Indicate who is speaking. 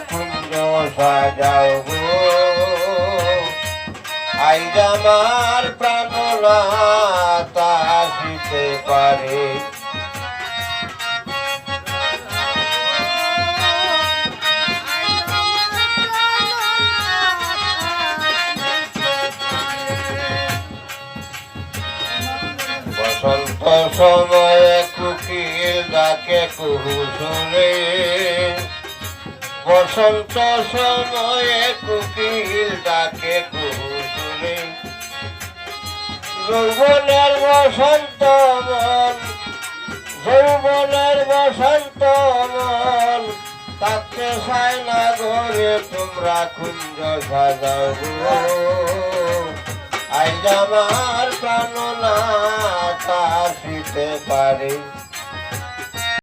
Speaker 1: কুঞ্জ সাজাও গো আইজ আমার প্রাণনাথ আসিতে পারে বসন্ত সময়ে কুকিল ডাকে কুহু সুরে বসন্ত সময়ে কুকিল ডাকে কুহু সুরে যৌবনের বসন্ত মন যৌবনের বসন্ত মন তাকে চায় না গরে তোমরা কুঞ্জ সাজাও গো আইজ আমার প্রাণনাথ আসিতে পারে।